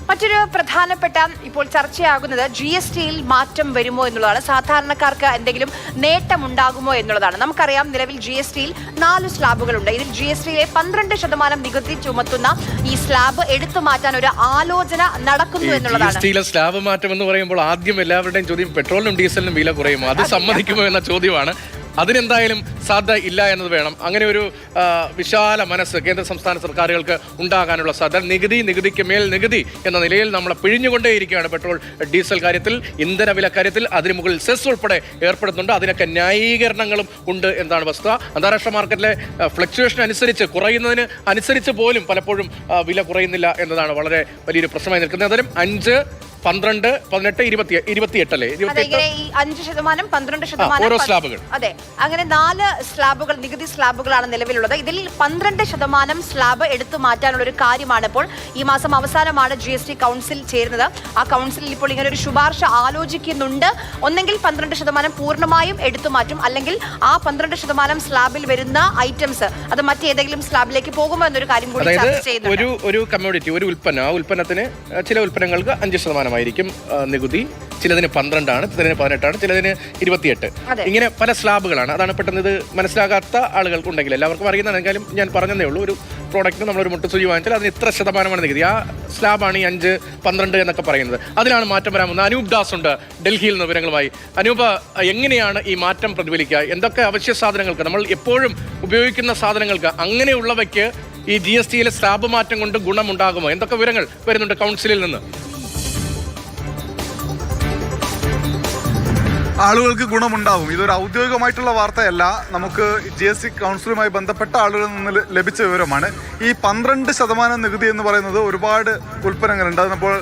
മറ്റൊരു പ്രധാനപ്പെട്ട ഇപ്പോൾ ചർച്ചയാകുന്നത് GSTയിൽ മാറ്റം വരുമോ എന്നുള്ളതാണ്. സാധാരണക്കാർക്ക് എന്തെങ്കിലും നേട്ടമുണ്ടാകുമോ എന്നുള്ളതാണ്. നമുക്കറിയാം നിലവിൽ GSTയിൽ 4 സ്ലാബുകളുണ്ട്. ഇതിൽ GSTയിലെ 12% നികുതി ചുമത്തുന്ന ഈ സ്ലാബ് എടുത്തു മാറ്റാൻ ഒരു ആലോചന നടക്കുന്നു എന്നുള്ളതാണ്. GSTയിലെ സ്ലാബ് മാറ്റം എന്ന് പറയുമ്പോൾ ആദ്യം എല്ലാവരുടെയും ചോദ്യം പെട്രോളിനും ഡീസലിനും വില കുറയുമോ, അത് സമ്മതിക്കുമോ എന്ന ചോദ്യമാണ്. അതിനെന്തായാലും സാധ്യത ഇല്ല എന്നത് വേണം. അങ്ങനെ ഒരു വിശാല മനസ്സ് കേന്ദ്ര സംസ്ഥാന സർക്കാരുകൾക്ക് ഉണ്ടാകാനുള്ള സാധ്യത നികുതിക്ക് മേൽ നികുതി എന്ന നിലയിൽ നമ്മളെ പിഴിഞ്ഞുകൊണ്ടേയിരിക്കുകയാണ്. പെട്രോൾ ഡീസൽ കാര്യത്തിൽ, ഇന്ധന വില കാര്യത്തിൽ അതിന് മുകളിൽ സെസ് ഉൾപ്പെടെ ഏർപ്പെടുന്നുണ്ട്. അതിനൊക്കെ ന്യായീകരണങ്ങളും ഉണ്ട് എന്നതാണ് വസ്തുത. അന്താരാഷ്ട്ര മാർക്കറ്റിലെ ഫ്ലക്ച്വേഷൻ അനുസരിച്ച് കുറയുന്നതിന് അനുസരിച്ച് പോലും പലപ്പോഴും വില കുറയുന്നില്ല എന്നതാണ് വളരെ വലിയൊരു പ്രശ്നമായി നിൽക്കുന്നത്. അതിലും 5, 12, 18, 28 അല്ലേ? 5%, 12% ഓരോ സ്ലാബുകൾ. അതെ, അങ്ങനെ 4 സ്ലാബുകൾ, നികുതി സ്ലാബുകളാണ് നിലവിലുള്ളത്. ഇതിൽ 12% സ്ലാബ് എടുത്തു മാറ്റാനുള്ള ഒരു കാര്യമാണ് ഇപ്പോൾ ഈ മാസം അവസാനമാണ് GST കൗൺസിൽ ചേരുന്നത്. ആ കൗൺസിലിൽ ഇപ്പോൾ ഇങ്ങനെ ഒരു ശുപാർശ ആലോചിക്കുന്നുണ്ട്. ഒന്നെങ്കിൽ 12% പൂർണ്ണമായും എടുത്തു മാറ്റും, അല്ലെങ്കിൽ ആ 12% സ്ലാബിൽ വരുന്ന ഐറ്റംസ് അത് മറ്റേതെങ്കിലും സ്ലാബിലേക്ക് പോകുമോ എന്നൊരു കാര്യം കൂടി ചർച്ച ചെയ്യുന്നുണ്ട്. ഒരു കമ്മോഡിറ്റി, ഒരു ഉൽപ്പന്നം, ആ ഉൽപ്പന്നത്തിന് ചില ഉൽപ്പന്നങ്ങൾക്ക് 5% ആയിരിക്കും നികുതി. ചിലതിന് 12 ആണ്, ചിലതിന് 18 ആണ്, ചിലതിന് 28. ഇങ്ങനെ പല സ്ലാബുകളാണ്. അതാണ് പെട്ടെന്ന് ഇത് മനസ്സിലാകാത്ത ആളുകൾക്കുണ്ടെങ്കിൽ എല്ലാവർക്കും അറിയുന്നതാണെങ്കിലും ഞാൻ പറഞ്ഞതേ ഉള്ളൂ. ഒരു പ്രോഡക്റ്റിന് നമ്മളൊരു മുട്ടുസൂചി വാങ്ങിച്ചാൽ അതിന് ഇത്ര ശതമാനമാണ് നികുതി. ആ സ്ലാബാണ് ഈ 5, 12 എന്നൊക്കെ പറയുന്നത്. അതിലാണ് മാറ്റം വരാൻ പോകുന്നത്. അനൂപ് ദാസ് ഉണ്ട് ഡൽഹിയിൽ നിന്ന് വിവരങ്ങളുമായി. അനൂപ്, എങ്ങനെയാണ് ഈ മാറ്റം പ്രതിഫലിക്കുക? എന്തൊക്കെ അവശ്യ സാധനങ്ങൾക്ക്, നമ്മൾ എപ്പോഴും ഉപയോഗിക്കുന്ന സാധനങ്ങൾക്ക്, അങ്ങനെയുള്ളവയ്ക്ക് ഈ GSTയിലെ സ്ലാബ് മാറ്റം കൊണ്ട് ഗുണമുണ്ടാകുമോ? എന്തൊക്കെ വിവരങ്ങൾ വരുന്നുണ്ട് കൗൺസിലിൽ നിന്ന്? ആളുകൾക്ക് ഗുണമുണ്ടാവും. ഇതൊരു ഔദ്യോഗികമായിട്ടുള്ള വാർത്തയല്ല. നമുക്ക് GST കൗൺസിലുമായി ബന്ധപ്പെട്ട ആളുകളിൽ നിന്ന് ലഭിച്ച വിവരമാണ്. ഈ 12% നികുതി എന്ന് പറയുന്നത് ഒരുപാട് ഉൽപ്പന്നങ്ങളുണ്ട്. അതിപ്പോൾ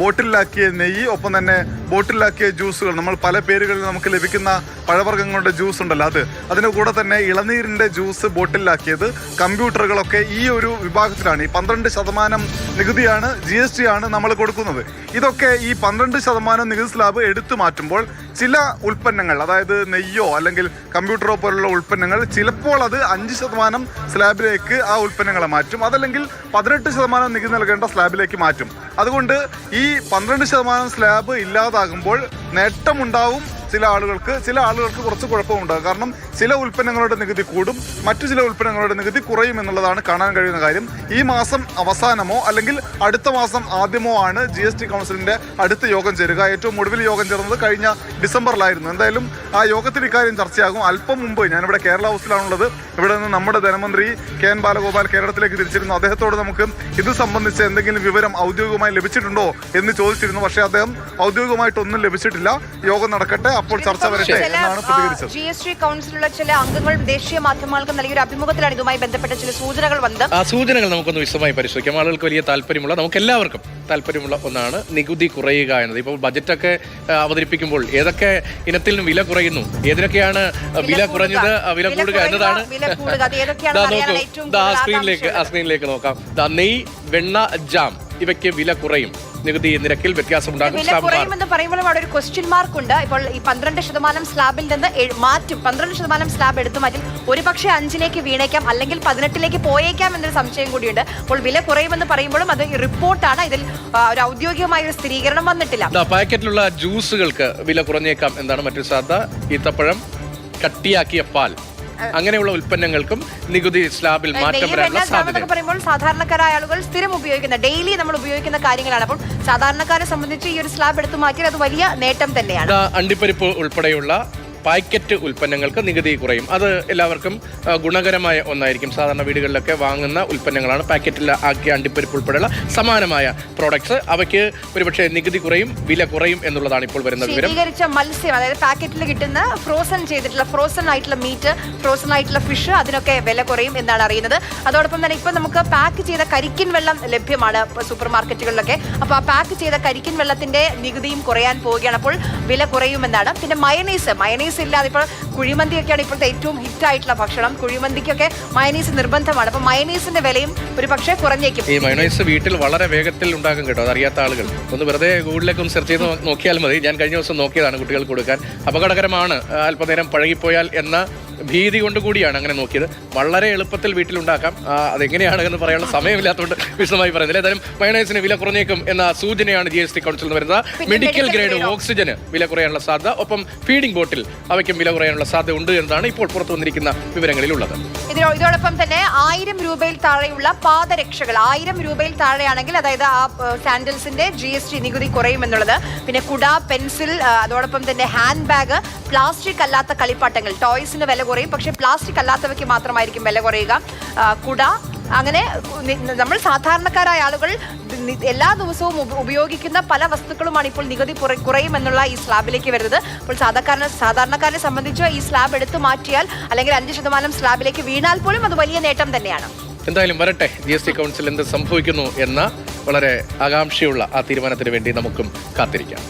ബോട്ടിലാക്കിയ നെയ്യ്, ഒപ്പം തന്നെ ബോട്ടിലാക്കിയ ജ്യൂസുകൾ, നമ്മൾ പല പേരുകളിൽ നമുക്ക് ലഭിക്കുന്ന പഴവർഗ്ഗങ്ങളുടെ ജ്യൂസ് ഉണ്ടല്ലോ, അതിൻ്റെ കൂടെ തന്നെ ഇളനീരിൻ്റെ ജ്യൂസ് ബോട്ടിലാക്കിയത്, കമ്പ്യൂട്ടറുകളൊക്കെ ഈ ഒരു വിഭാഗത്തിലാണ്. ഈ 12% നികുതിയാണ്, GST ആണ് നമ്മൾ കൊടുക്കുന്നത്. ഇതൊക്കെ ഈ 12% നികുതി സ്ലാബ് എടുത്തു മാറ്റുമ്പോൾ ചില ഉൽപ്പന്നങ്ങൾ, അതായത് നെയ്യോ അല്ലെങ്കിൽ കമ്പ്യൂട്ടറോ പോലുള്ള ഉൽപ്പന്നങ്ങൾ, ചിലപ്പോൾ അത് 5% സ്ലാബിലേക്ക് ആ ഉൽപ്പന്നങ്ങളെ മാറ്റും. അതല്ലെങ്കിൽ 18% നികുതി നൽകേണ്ട സ്ലാബിലേക്ക് മാറ്റും. അതുകൊണ്ട് ഈ 12% സ്ലാബ് ഇല്ലാതാകുമ്പോൾ നേട്ടമുണ്ടാവും ചില ആളുകൾക്ക് കുറച്ച് കുഴപ്പമുണ്ടാകും. കാരണം ചില ഉൽപ്പന്നങ്ങളുടെ നികുതി കൂടും, മറ്റു ചില ഉൽപ്പന്നങ്ങളുടെ നികുതി കുറയും എന്നുള്ളതാണ് കാണാൻ കഴിയുന്ന കാര്യം. ഈ മാസം അവസാനമോ അല്ലെങ്കിൽ അടുത്ത മാസം ആദ്യമോ ആണ് GST കൗൺസിലിന്റെ അടുത്ത യോഗം ചേരുക. ഏറ്റവും ഒടുവിൽ യോഗം ചേർന്നത് കഴിഞ്ഞ ഡിസംബറിലായിരുന്നു. എന്തായാലും ആ യോഗത്തിൽ ഇക്കാര്യം ചർച്ചയാകും. അല്പം മുമ്പ് ഞാനിവിടെ കേരള ഹൗസിലാണുള്ളത്. ഇവിടെ നിന്ന് നമ്മുടെ ധനമന്ത്രി KN ബാലഗോപാൽ കേരളത്തിലേക്ക് തിരിച്ചിരുന്നു. അദ്ദേഹത്തോട് നമുക്ക് ഇത് സംബന്ധിച്ച് എന്തെങ്കിലും വിവരം ഔദ്യോഗികമായി ലഭിച്ചിട്ടുണ്ടോ എന്ന് ചോദിച്ചിരുന്നു. പക്ഷേ അദ്ദേഹം ഔദ്യോഗികമായിട്ടൊന്നും ലഭിച്ചിട്ടില്ല. യോഗം നടക്കട്ടെ, അപ്പോൾ ചർച്ച വരട്ടെ എന്നാണ് പ്രതികരിച്ചത്. GST കൗൺസിലുള്ള ചില അംഗങ്ങൾ ദേശീയ മാധ്യമങ്ങൾക്ക് നൽകിയ ഒരു അഭിമുഖത്തിലാണ് ഇതുമായി ബന്ധപ്പെട്ട ചില സൂചനകൾ വന്നത്. ആ സൂചനകൾ നമുക്കൊന്ന് വിശദമായി പരിശോധിക്കാം. ആളുകൾക്ക് വലിയ താല്പര്യമുള്ള, നമുക്ക് എല്ലാവർക്കും താല്പര്യമുള്ള ഒന്നാണ് നികുതി കുറയുക എന്നത്. ഇപ്പോൾ ബജറ്റൊക്കെ അവതരിപ്പിക്കുമ്പോൾ ഏതൊക്കെ ഇനത്തിൽ വില കുറയുന്നു, ഏതിനൊക്കെയാണ് വില കുറഞ്ഞത്, വില കൂടുക എന്നതാണ്. സ്ക്രീനിലേക്ക് നോക്കാം. നെയ്, വെണ്ണ, ജാം ഇവയ്ക്ക് വില കുറയും. നികുതി നിരക്കിൽ വ്യത്യാസമുണ്ടാകും. കുറയുമെന്ന് പറയുമ്പോഴും അവിടെ ഒരു ക്വസ്റ്റ്യൻ മാർക്ക് ഉണ്ട്. ഇപ്പോൾ ഈ 12% സ്ലാബിൽ നിന്ന് മാറ്റും, 12% സ്ലാബ് എടുത്തു മാറ്റും. ഒരു പക്ഷേ 5ലേക്ക് വീണേക്കാം, അല്ലെങ്കിൽ 18ലേക്ക് പോയേക്കാം എന്നൊരു സംശയം കൂടിയുണ്ട്. അപ്പോൾ വില കുറയുമെന്ന് പറയുമ്പോഴും അത് റിപ്പോർട്ടാണ്, ഇതിൽ ഒരു ഔദ്യോഗികമായ ഒരു സ്ഥിരീകരണം വന്നിട്ടില്ല. പാക്കറ്റിലുള്ള ജ്യൂസുകൾക്ക് വില കുറഞ്ഞേക്കാം എന്നാണ് മറ്റൊരു സാധ്യത. ഈത്തപ്പഴം, കട്ടിയാക്കിയ പാൽ, അങ്ങനെയുള്ള ഉൽപ്പന്നങ്ങൾക്കും നികുതി സ്ലാബിൽ മാറ്റം വരാനുള്ള സാധ്യത. പറയുമ്പോൾ സാധാരണക്കാരായ ആളുകൾ സ്ഥിരം ഉപയോഗിക്കുന്ന, ഡെയിലി നമ്മൾ ഉപയോഗിക്കുന്ന കാര്യങ്ങളാണ്. അപ്പോൾ സാധാരണക്കാരെ സംബന്ധിച്ച് ഈ ഒരു സ്ലാബ് എടുത്തു മാറ്റിയാൽ അത് വലിയ നേട്ടം തന്നെയാണ്. അണ്ടിപ്പരിപ്പ് ഉൾപ്പെടെയുള്ള പാക്കറ്റ് ഉൽപ്പന്നങ്ങൾക്ക് നികുതി കുറയും. അത് എല്ലാവർക്കും ഗുണകരമായ ഒന്നായിരിക്കും. സാധാരണ വീടുകളിലൊക്കെ വാങ്ങുന്ന ഉൽപ്പന്നങ്ങളാണ് പാക്കറ്റിൽ ആക്കിയ അണ്ടിപ്പരിപ്പ് ഉൾപ്പെടെയുള്ള സമാനമായ പ്രോഡക്ട്സ്. അവയ്ക്ക് ഒരുപക്ഷെ നികുതി കുറയും, വില കുറയും എന്നുള്ളതാണ് ഇപ്പോൾ വരുന്ന വിവരം. ശീതീകരിച്ച മത്സ്യം, അതായത് പാക്കറ്റിൽ കിട്ടുന്ന ഫ്രോസൺ ആയിട്ടുള്ള മീറ്റ്, ഫ്രോസൺ ആയിട്ടുള്ള ഫിഷ്, അതിനൊക്കെ വില കുറയും എന്നാണ് അറിയുന്നത്. അതോടൊപ്പം തന്നെ ഇപ്പൊ നമുക്ക് പാക്ക് ചെയ്ത കരിക്കിൻ വെള്ളം ലഭ്യമാണ് സൂപ്പർ മാർക്കറ്റുകളിലൊക്കെ. അപ്പോൾ ആ പാക്ക് ചെയ്ത കരിക്കിൻ വെള്ളത്തിന്റെ നികുതിയും കുറയാൻ പോവുകയാണ്. അപ്പോൾ വില കുറയുമെന്നാണ്. പിന്നെ മയണീസ് ഇല്ലാതെ ഇപ്പോൾ കുഴിമന്തിയൊക്കെയാണ് ഇപ്പോഴത്തെ ഏറ്റവും ഹിറ്റ് ആയിട്ടുള്ള ഭക്ഷണം. കുഴിമന്തിക്കൊക്കെ മയണീസ് നിർബന്ധമാണ്. അപ്പൊ മയണീസിന്റെ വിലയും ഒരു പക്ഷേ കുറഞ്ഞേക്കും. ഈ മയണീസ് വീട്ടിൽ വളരെ വേഗത്തിൽ ഉണ്ടാക്കും കേട്ടോ. അതറിയാത്ത ആളുകൾ ഒന്ന് വെറുതെ ഗൂഗിളിലേക്ക് ഒന്ന് സെർച്ച് ചെയ്ത് നോക്കിയാൽ മതി. ഞാൻ കഴിഞ്ഞ ദിവസം നോക്കിയതാണ് കുട്ടികൾക്ക് കൊടുക്കാൻ. അപകടകരമാണ്, അല്പനേരം പഴകിപ്പോയാൽ എന്ന ഭീതി കൊണ്ട് കൂടിയാണ് അങ്ങനെ നോക്കിയത്. വളരെ എളുപ്പത്തിൽ വീട്ടിലുണ്ടാക്കാം. അതെങ്ങനെയാണ് എന്ന് പറയാനുള്ള സമയമില്ലാത്തതുകൊണ്ട് വിശദമായി പറയുന്നില്ല. ഏതായാലും മയോണൈസിന് വില കുറഞ്ഞേക്കും എന്ന സൂചനയാണ് GST കൗൺസിൽ നിന്ന് വരുന്നത്. മെഡിക്കൽ ഗ്രേഡ് ഓക്സിജന് വില കുറയാനുള്ള സാധ്യത, ഒപ്പം ഫീഡിംഗ് ബോട്ടിൽ അവയ്ക്കും വില കുറയാനുള്ള സാധ്യത ഉണ്ട് എന്നതാണ് ഇപ്പോൾ പുറത്തു വന്നിരിക്കുന്ന വിവരങ്ങളിലുള്ളത്. ഇതോടൊപ്പം തന്നെ 1000 രൂപയിൽ താഴെയുള്ള പാദരക്ഷകൾ 1000 രൂപയിൽ താഴെയാണെങ്കിൽ, അതായത് ആ സാൻഡൽസിന്റെ GST നികുതി കുറയുമെന്നുള്ളത്. പിന്നെ കുട, പെൻസിൽ, അതോടൊപ്പം തന്നെ ഹാൻഡ് ബാഗ്, പ്ലാസ്റ്റിക് അല്ലാത്ത കളിപ്പാട്ടങ്ങൾ, ടോയ്സിന് വില കുറയും. പക്ഷേ പ്ലാസ്റ്റിക് അല്ലാത്തവയ്ക്ക് മാത്രമായിരിക്കും വില കുറയുക. കുട, അങ്ങനെ നമ്മൾ സാധാരണക്കാരായ ആളുകൾ എല്ലാ ദിവസവും ഉപയോഗിക്കുന്ന പല വസ്തുക്കളുമാണ് ഇപ്പോൾ നികുതി കുറയുമെന്നുള്ള ഈ സ്ലാബിലേക്ക് വരുന്നത്. അപ്പോൾ സാധാരണക്കാരനെ സംബന്ധിച്ച് ഈ സ്ലാബ് എടുത്തു മാറ്റിയാൽ, അല്ലെങ്കിൽ 5% സ്ലാബിലേക്ക് വീണാൽ പോലും അത് വലിയ നേട്ടം തന്നെയാണ്. എന്തായാലും വരട്ടെ, GST കൗൺസിൽ എന്ത് സംഭവിക്കുന്നു എന്ന വളരെ ആകാംക്ഷയുള്ള ആ തീരുമാനത്തിന് വേണ്ടി നമുക്കും കാത്തിരിക്കാം.